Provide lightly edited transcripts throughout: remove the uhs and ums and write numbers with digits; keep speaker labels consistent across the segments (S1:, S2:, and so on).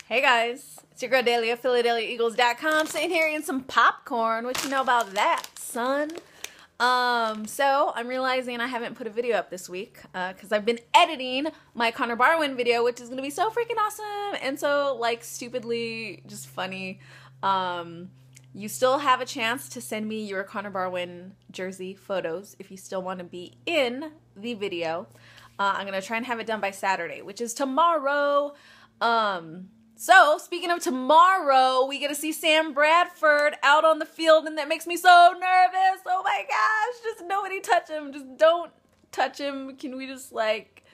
S1: Hey guys, it's your girl Dalia, PhiladelphiaEagles.com, sitting here eating some popcorn. What you know about that, son? So I'm realizing I haven't put a video up this week because I've been editing my Connor Barwin video, which is gonna be so freaking awesome and so like stupidly just funny. You still have a chance to send me your Connor Barwin jersey photos if you still want to be in the video. I'm gonna try and have it done by Saturday, which is tomorrow. So, speaking of tomorrow, we get to see Sam Bradford out on the field, and that makes me so nervous. Oh my gosh, just nobody touch him. Just don't touch him. Can we just like,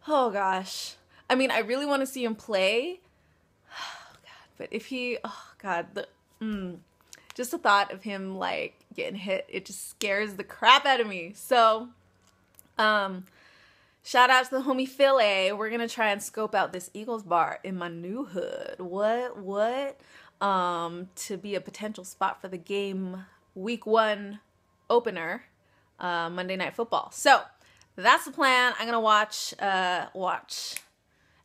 S1: oh gosh. I mean, I really want to see him play. Oh God, but if he, oh God, just the thought of him like getting hit, it just scares the crap out of me. So, shout out to the homie Philly. We're going to try and scope out this Eagles bar in my new hood. What? To be a potential spot for the game week 1 opener, Monday Night Football. So that's the plan. I'm going to watch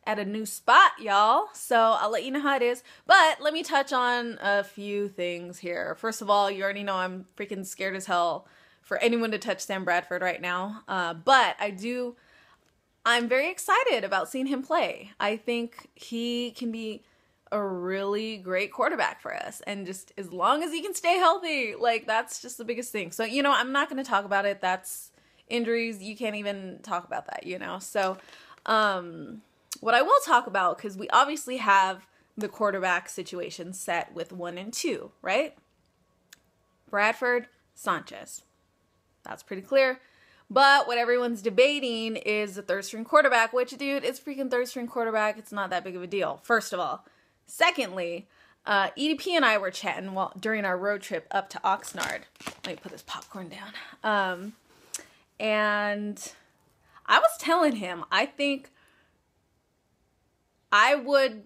S1: at a new spot, y'all. So I'll let you know how it is. But let me touch on a few things here. First of all, you already know I'm freaking scared as hell for anyone to touch Sam Bradford right now. But I'm very excited about seeing him play. I think he can be a really great quarterback for us. And just as long as he can stay healthy, like that's just the biggest thing. So, you know, I'm not going to talk about it. That's injuries. You can't even talk about that, you know. So, what I will talk about, because we obviously have the quarterback situation set with 1 and 2, right? Bradford, Sanchez. That's pretty clear. But what everyone's debating is the third-string quarterback, which, dude, it's freaking third-string quarterback. It's not that big of a deal, first of all. Secondly, EDP and I were chatting during our road trip up to Oxnard. Let me put this popcorn down. And I was telling him, I think I would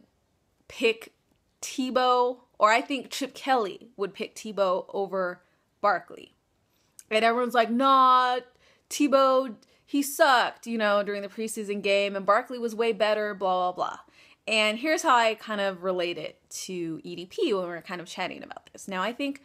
S1: pick Tebow, or I think Chip Kelly would pick Tebow over Barkley. And everyone's like, nah, Tebow, he sucked, you know, during the preseason game, and Barkley was way better, blah, blah, blah. And here's how I kind of relate it to EDP when we were kind of chatting about this. Now, I think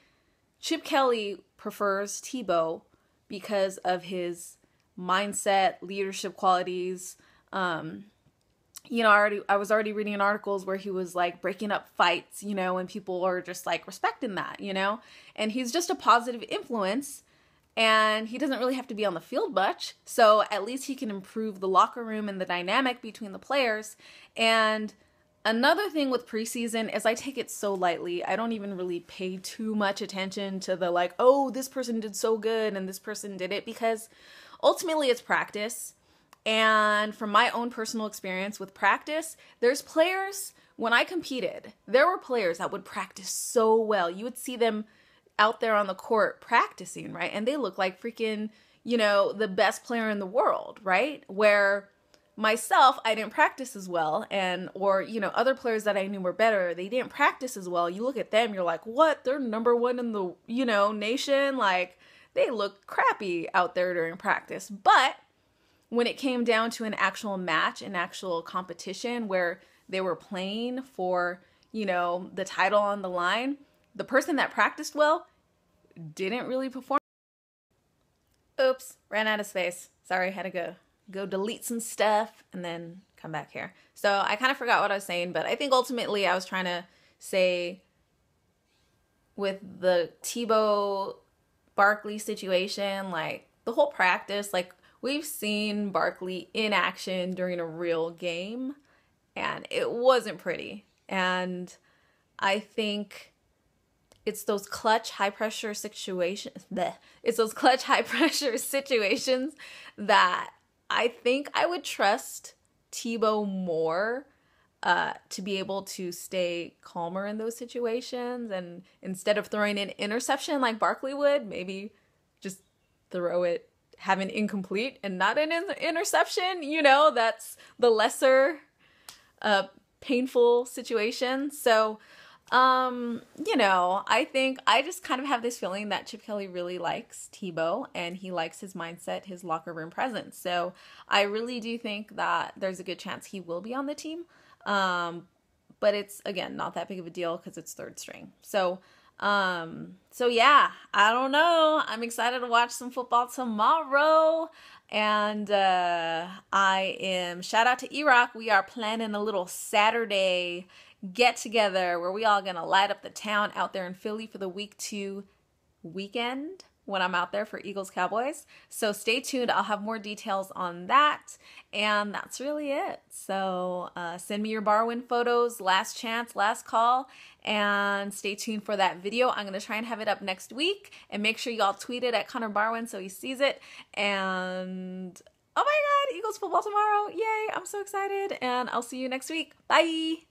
S1: Chip Kelly prefers Tebow because of his mindset, leadership qualities. You know, I was already reading articles where he was like breaking up fights, you know, and people are just like respecting that, you know, and he's just a positive influence. And he doesn't really have to be on the field much, so at least he can improve the locker room and the dynamic between the players. And another thing with preseason is I take it so lightly. I don't even really pay too much attention to the like, oh, this person did so good and this person did it, because ultimately it's practice. And from my own personal experience with practice, there's players, when I competed, there were players that would practice so well. You would see them out there on the court practicing, right? And they look like freaking, you know, the best player in the world, right? Where myself, I didn't practice as well, or, you know, other players that I knew were better, they didn't practice as well. You look at them, you're like, what? They're number 1 in the, you know, nation. Like, they look crappy out there during practice. But when it came down to an actual match, an actual competition where they were playing for, you know, the title on the line, the person that practiced well didn't really perform. Oops, ran out of space. Sorry, had to go delete some stuff and then come back here. So I kind of forgot what I was saying, but I think ultimately I was trying to say with the Tebow Barkley situation, like the whole practice, like we've seen Barkley in action during a real game and it wasn't pretty. And I think it's those clutch, high-pressure situations. It's those clutch, high-pressure situations that I think I would trust Tebow more to be able to stay calmer in those situations. And instead of throwing an interception like Barkley would, maybe just throw it, have an incomplete and not an interception. You know, that's the lesser painful situation. So, you know, I think I just kind of have this feeling that Chip Kelly really likes Tebow and he likes his mindset, his locker room presence. So I really do think that there's a good chance he will be on the team. but it's, again, not that big of a deal because it's third string. So yeah, I don't know. I'm excited to watch some football tomorrow. And shout out to E-Rock. We are planning a little Saturday get together where we all gonna light up the town out there in Philly for the week 2 weekend when I'm out there for Eagles Cowboys. So stay tuned. I'll have more details on that. And that's really it. So send me your Barwin photos, last chance, last call, and stay tuned for that video. I'm going to try and have it up next week, and make sure y'all tweet it at Connor Barwin so he sees it. And oh my God, Eagles football tomorrow. Yay, I'm so excited. And I'll see you next week. Bye.